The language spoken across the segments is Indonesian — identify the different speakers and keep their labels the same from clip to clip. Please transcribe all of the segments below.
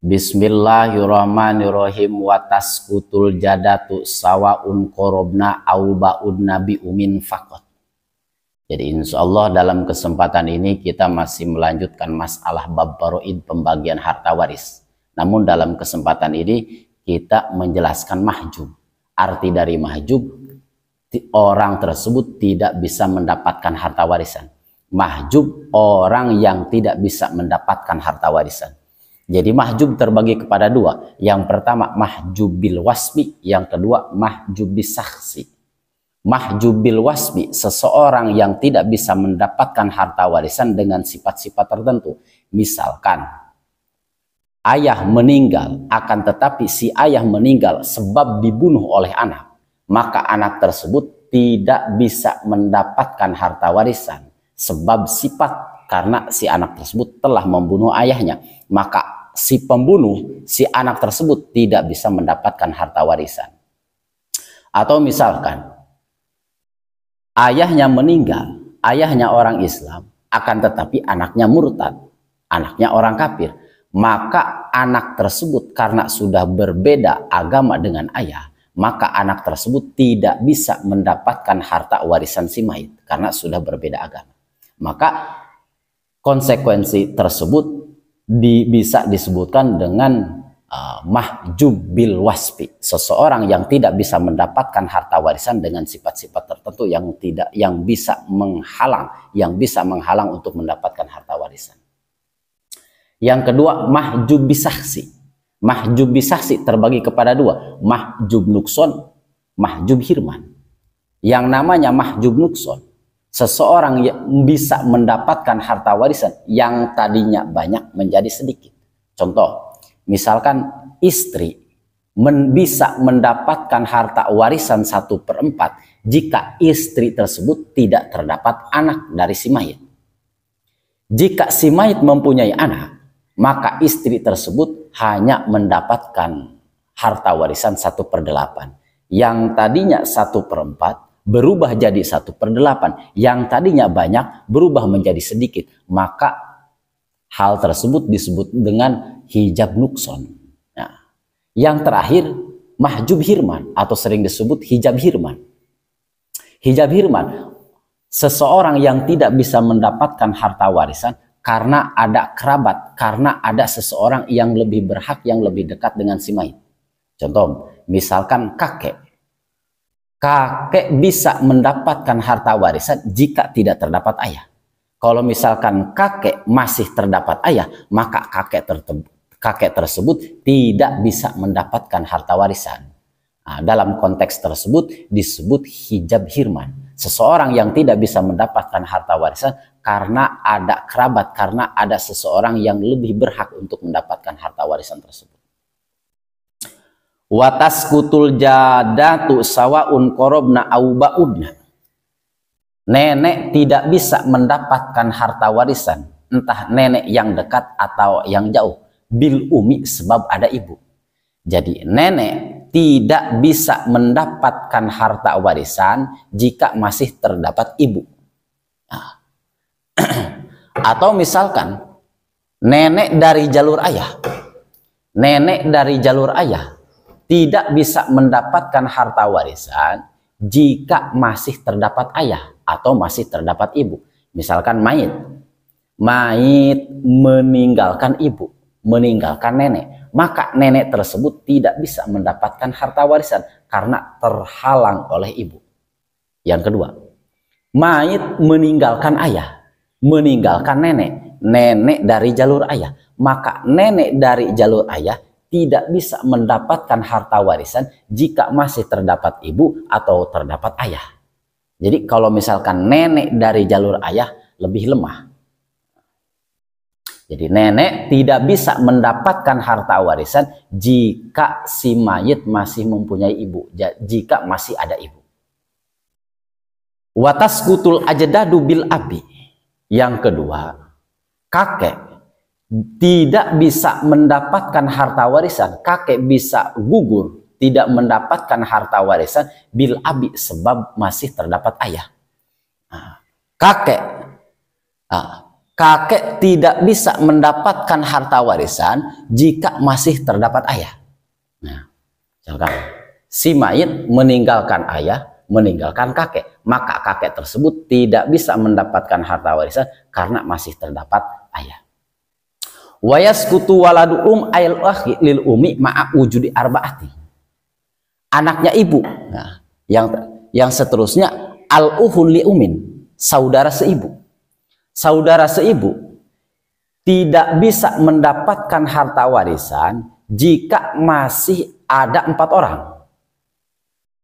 Speaker 1: Bismillahirrahmanirrahim. Wataskutul jadatu sawaun korobna au ba'ud nabi umin fakot. Jadi insya Allah dalam kesempatan ini kita masih melanjutkan masalah bab baroid, pembagian harta waris. Namun dalam kesempatan ini kita menjelaskan mahjub. Arti dari mahjub, orang tersebut tidak bisa mendapatkan harta warisan. Mahjub, orang yang tidak bisa mendapatkan harta warisan. Jadi mahjub terbagi kepada dua. Yang pertama mahjub bil wasbi, yang kedua mahjub bis saksi. Mahjub bil wasbi, seseorang yang tidak bisa mendapatkan harta warisan dengan sifat-sifat tertentu. Misalkan ayah meninggal, akan tetapi si ayah meninggal sebab dibunuh oleh anak, maka anak tersebut tidak bisa mendapatkan harta warisan sebab sifat, karena si anak tersebut telah membunuh ayahnya, maka si pembunuh, si anak tersebut tidak bisa mendapatkan harta warisan. Atau misalkan ayahnya meninggal, ayahnya orang Islam, akan tetapi anaknya murtad, anaknya orang kafir, maka anak tersebut karena sudah berbeda agama dengan ayah, maka anak tersebut tidak bisa mendapatkan harta warisan si mayit karena sudah berbeda agama. Maka konsekuensi tersebut bisa disebutkan dengan mahjub bil wasfi, seseorang yang tidak bisa mendapatkan harta warisan dengan sifat-sifat tertentu yang bisa menghalang untuk mendapatkan harta warisan. Yang kedua mahjub bisaksi. Mahjub bisaksi terbagi kepada dua, mahjub nukson, mahjub hirman. Yang namanya mahjub nukson, seseorang yang bisa mendapatkan harta warisan yang tadinya banyak menjadi sedikit. Contoh, misalkan istri bisa mendapatkan harta warisan 1/4 jika istri tersebut tidak terdapat anak dari si mayit. Jika si mayit mempunyai anak, maka istri tersebut hanya mendapatkan harta warisan 1/8. Yang tadinya 1/4 berubah jadi 1/8, yang tadinya banyak berubah menjadi sedikit, maka hal tersebut disebut dengan hijab nukson. Nah, yang terakhir mahjub hirman atau sering disebut hijab hirman. Hijab hirman, seseorang yang tidak bisa mendapatkan harta warisan karena ada kerabat, karena ada seseorang yang lebih berhak, yang lebih dekat dengan si mayit. Contoh, misalkan kakek. Kakek bisa mendapatkan harta warisan jika tidak terdapat ayah. Kalau misalkan kakek masih terdapat ayah, maka kakek tersebut tidak bisa mendapatkan harta warisan. Nah, dalam konteks tersebut disebut hijab hirman. Seseorang yang tidak bisa mendapatkan harta warisan karena ada kerabat, karena ada seseorang yang lebih berhak untuk mendapatkan harta warisan tersebut. Wataskutul jadatu sawaun korobna au ba'udna. Nenek tidak bisa mendapatkan harta warisan, entah nenek yang dekat atau yang jauh, bil umi, sebab ada ibu. Jadi nenek tidak bisa mendapatkan harta warisan jika masih terdapat ibu. Nah. Atau misalkan nenek dari jalur ayah. Nenek dari jalur ayah tidak bisa mendapatkan harta warisan jika masih terdapat ayah atau masih terdapat ibu. Misalkan mayit meninggalkan ibu, meninggalkan nenek, maka nenek tersebut tidak bisa mendapatkan harta warisan karena terhalang oleh ibu. Yang kedua, mayit meninggalkan ayah, meninggalkan nenek, nenek dari jalur ayah, maka nenek dari jalur ayah tidak bisa mendapatkan harta warisan jika masih terdapat ibu atau terdapat ayah. Jadi kalau misalkan nenek dari jalur ayah lebih lemah. Jadi nenek tidak bisa mendapatkan harta warisan jika si mayit masih mempunyai ibu, jika masih ada ibu. Wataskutul ajdadu bil abi. Yang kedua, kakek tidak bisa mendapatkan harta warisan, kakek bisa gugur, tidak mendapatkan harta warisan bil abi, sebab masih terdapat ayah. Kakek kakek tidak bisa mendapatkan harta warisan jika masih terdapat ayah. Nah, misalkan si mayit meninggalkan ayah, meninggalkan kakek, maka kakek tersebut tidak bisa mendapatkan harta warisan karena masih terdapat ayah. Wayaskutu waladu ayl akhi lil umi ma'a wujudi arbaati. Anaknya ibu. Nah, yang seterusnya al-uhun li umin, saudara seibu. Saudara seibu tidak bisa mendapatkan harta warisan jika masih ada 4 orang.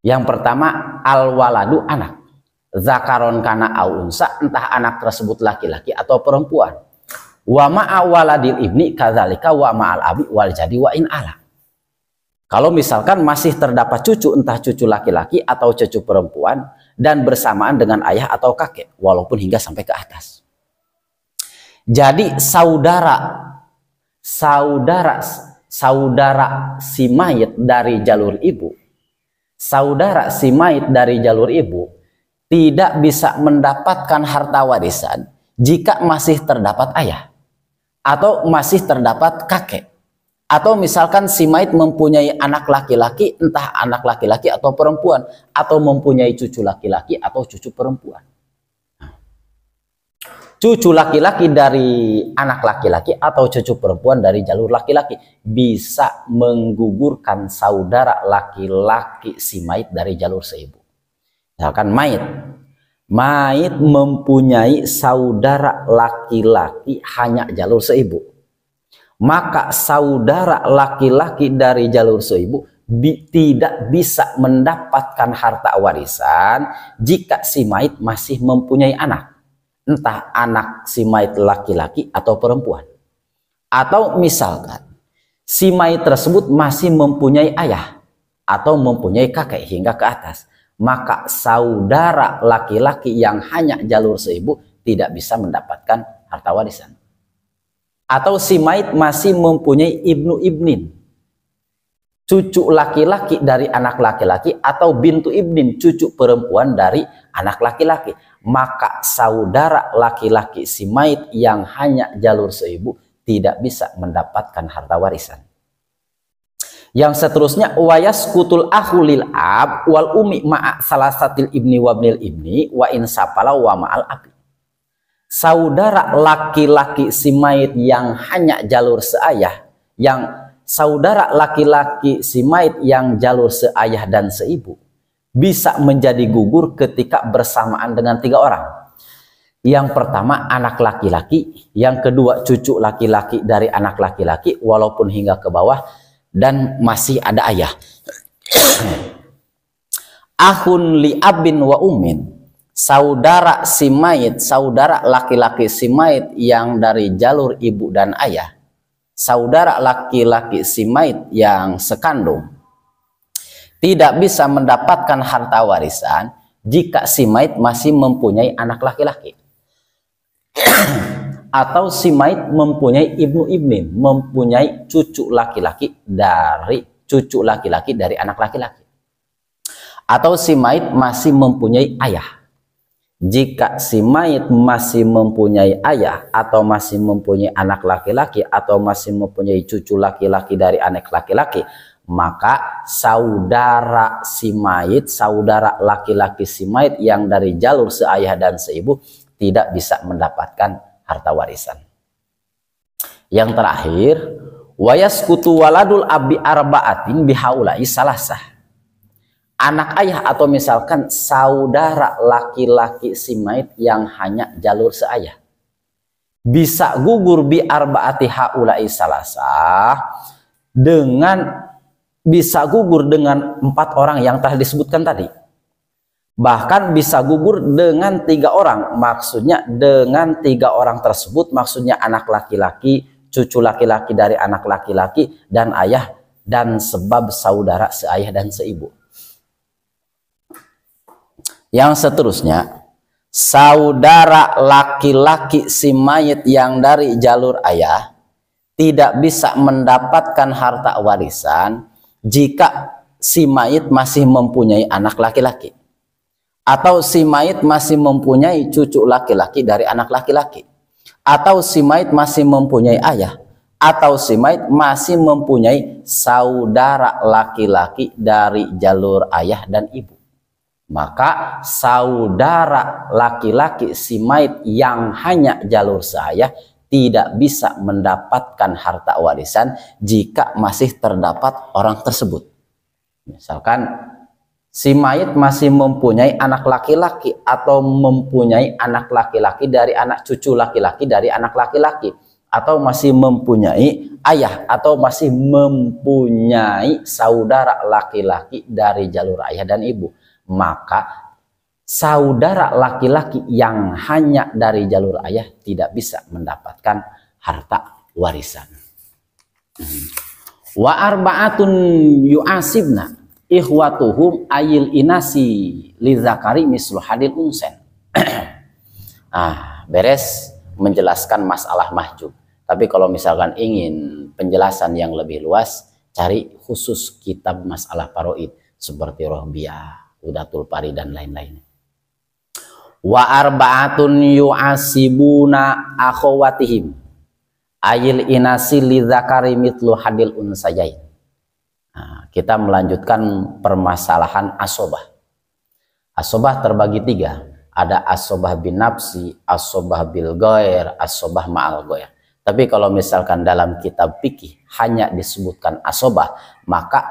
Speaker 1: Yang pertama al-waladu, anak. Zakaron kana au unsa, entah anak tersebut laki-laki atau perempuan. Wa ma'a waladil ibni kadzalika wa ma'al abi wal jadi wa in ala. Kalau misalkan masih terdapat cucu, entah cucu laki-laki atau cucu perempuan, dan bersamaan dengan ayah atau kakek, walaupun hingga sampai ke atas. Jadi saudara si mayit dari jalur ibu, saudara si mayit dari jalur ibu tidak bisa mendapatkan harta warisan jika masih terdapat ayah atau masih terdapat kakek. Atau misalkan si mayit mempunyai anak laki-laki, entah anak laki-laki atau perempuan, atau mempunyai cucu laki-laki atau cucu perempuan. Cucu laki-laki dari anak laki-laki atau cucu perempuan dari jalur laki-laki bisa menggugurkan saudara laki-laki si mayit dari jalur seibu. Misalkan mayit mempunyai saudara laki-laki hanya jalur seibu, maka saudara laki-laki dari jalur seibu tidak bisa mendapatkan harta warisan jika si mayit masih mempunyai anak, entah anak si mayit laki-laki atau perempuan. Atau misalkan si mayit tersebut masih mempunyai ayah atau mempunyai kakek hingga ke atas, maka saudara laki-laki yang hanya jalur seibu tidak bisa mendapatkan harta warisan. Atau si mayit masih mempunyai ibnu ibnin, cucu laki-laki dari anak laki-laki, atau bintu ibnin, cucu perempuan dari anak laki-laki, maka saudara laki-laki si mayit yang hanya jalur seibu tidak bisa mendapatkan harta warisan. Yang seterusnya wayaskutul akhulil ab wal umi ma'a salasatil ibni wabnil ibni wa insapala wa ma'al abi. Saudara laki-laki si mayit yang hanya jalur seayah, saudara laki-laki si mayit yang jalur seayah dan seibu bisa menjadi gugur ketika bersamaan dengan 3 orang. Yang pertama anak laki-laki, yang kedua cucu laki-laki dari anak laki-laki walaupun hingga ke bawah, dan masih ada ayah. Ahun li abin wa umin, saudara si mayit, saudara laki-laki si mayit yang dari jalur ibu dan ayah, saudara laki-laki si mayit yang sekandung tidak bisa mendapatkan harta warisan jika si mayit masih mempunyai anak laki-laki. Atau si mayit mempunyai ibnu ibnin, mempunyai cucu laki-laki dari anak laki-laki. Atau si mayit masih mempunyai ayah. Jika si mayit masih mempunyai ayah atau masih mempunyai anak laki-laki atau masih mempunyai cucu laki-laki dari anak laki-laki, maka saudara si mayit, saudara laki-laki si mayit yang dari jalur seayah dan seibu tidak bisa mendapatkan harta warisan. Yang terakhir, wayaskutu waladul abi arba'atin bihaulai salasah. Anak ayah atau misalkan saudara laki-laki si mayit yang hanya jalur seayah bisa gugur bi arba'ati haulai salasah, bisa gugur dengan 4 orang yang telah disebutkan tadi. Bahkan bisa gugur dengan 3 orang, maksudnya dengan 3 orang tersebut maksudnya anak laki-laki, cucu laki-laki dari anak laki-laki, dan ayah, dan sebab saudara seayah dan seibu. Yang seterusnya, saudara laki-laki si mayit yang dari jalur ayah tidak bisa mendapatkan harta warisan jika si mayit masih mempunyai anak laki-laki, atau si mayit masih mempunyai cucu laki-laki dari anak laki-laki, atau si mayit masih mempunyai ayah, atau si mayit masih mempunyai saudara laki-laki dari jalur ayah dan ibu. Maka saudara laki-laki si mayit yang hanya jalur seayah tidak bisa mendapatkan harta warisan jika masih terdapat orang tersebut. Misalkan si mayit masih mempunyai anak laki-laki atau mempunyai anak laki-laki dari anak cucu laki-laki dari anak laki-laki, atau masih mempunyai ayah atau masih mempunyai saudara laki-laki dari jalur ayah dan ibu, maka saudara laki-laki yang hanya dari jalur ayah tidak bisa mendapatkan harta warisan. Wa arba'atun yu'asibna ikhwatuhum ayil inasi li zakari mislu hadil unsen. Beres menjelaskan masalah mahjub. Tapi kalau misalkan ingin penjelasan yang lebih luas, cari khusus kitab masalah paroid seperti Rohbiyah, Udatul Pari dan lain-lain. Wa arba'atun yu'asibuna akhawatihim ayil inasi li zakari mitlu hadil unsayain. Kita melanjutkan permasalahan asobah. Asobah terbagi tiga. Ada asobah bin nafsi, asobah bil goer, asobah ma'al goer. Tapi kalau misalkan dalam kitab fikih hanya disebutkan asobah, maka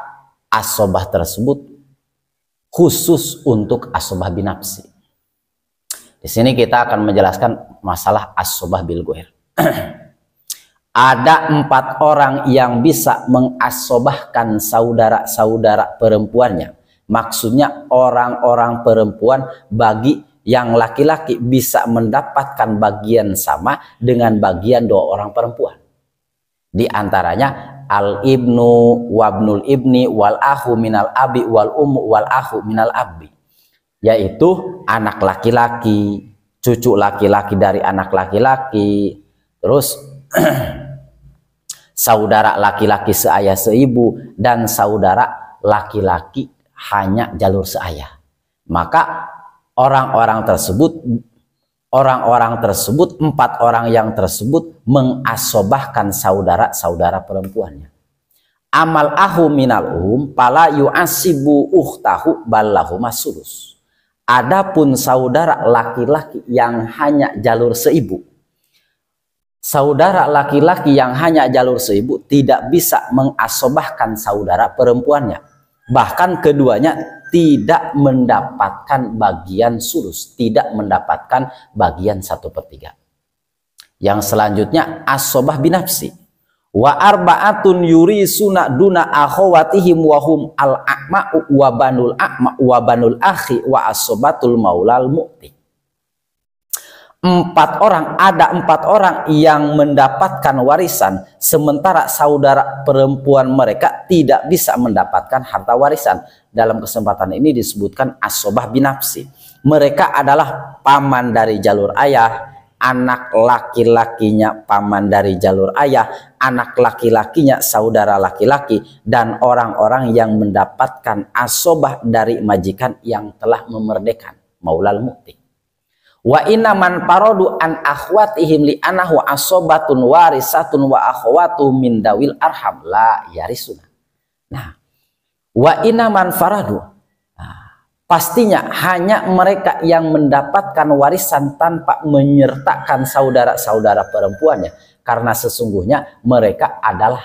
Speaker 1: asobah tersebut khusus untuk asobah bin nafsi. Di sini kita akan menjelaskan masalah asobah bil goer. Ada 4 orang yang bisa mengasobahkan saudara-saudara perempuannya. Maksudnya orang-orang perempuan bagi yang laki-laki bisa mendapatkan bagian sama dengan bagian 2 orang perempuan. Di antaranya al-ibnu wabnul ibni wal akhu minal abi wal ummu wal akhu minal abi. Yaitu anak laki-laki, cucu laki-laki dari anak laki-laki, terus saudara laki-laki seayah seibu, dan saudara laki-laki hanya jalur seayah. Maka orang-orang tersebut 4 orang yang tersebut mengasobahkan saudara-saudara perempuannya. Amal ahu minal pala yu'asibu ukhtahu ballahu masulus. Adapun saudara laki-laki yang hanya jalur seibu, saudara laki-laki yang hanya jalur seibu tidak bisa mengasobahkan saudara perempuannya. Bahkan keduanya tidak mendapatkan bagian sulus, tidak mendapatkan bagian 1/3. Yang selanjutnya asobah binafsi. Wa arba'atun yurisuna duna akhawatihim wahum al-a'ma'u wa banul a'ma wa banul akhi wa asobatul maulal mu'ti. 4 orang yang mendapatkan warisan sementara saudara perempuan mereka tidak bisa mendapatkan harta warisan. Dalam kesempatan ini disebutkan asobah binafsi. Mereka adalah paman dari jalur ayah, anak laki-lakinya paman dari jalur ayah, anak laki-lakinya saudara laki-laki, dan orang-orang yang mendapatkan asobah dari majikan yang telah memerdekakan, maulal mu'ti. Wa inna man parodu an akhwatihim li anahu asobatun warisatun wa akhwatu min dawil arham la yarisuna. Nah, wa inna man faradu, pastinya hanya mereka yang mendapatkan warisan tanpa menyertakan saudara-saudara perempuannya, karena sesungguhnya mereka adalah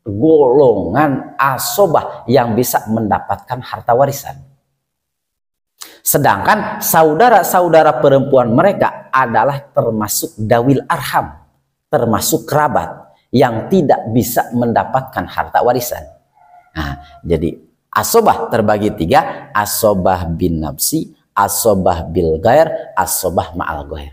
Speaker 1: golongan asobah yang bisa mendapatkan harta warisan. Sedangkan saudara-saudara perempuan mereka adalah termasuk dawil arham, termasuk kerabat yang tidak bisa mendapatkan harta warisan. Nah, jadi asobah terbagi 3, asobah bin nafsi, asobah bil ghair, asobah ma'al ghair.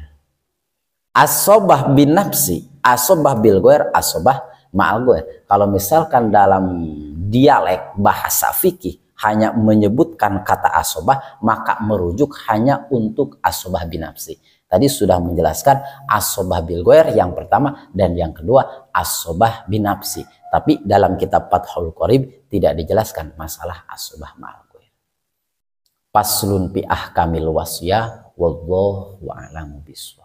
Speaker 1: Asobah bin nafsi, asobah bil ghair, asobah ma'al ghair. Kalau misalkan dalam dialek bahasa fikih hanya menyebutkan kata asobah, maka merujuk hanya untuk asobah binafsi. Tadi sudah menjelaskan asobah bil ghair yang pertama, dan yang kedua asobah binafsi. Tapi dalam kitab Fathul Qorib tidak dijelaskan masalah asobah ma'al ghair. Faslun fi ahkamil wasiyah wallahu a'lamu bishawab.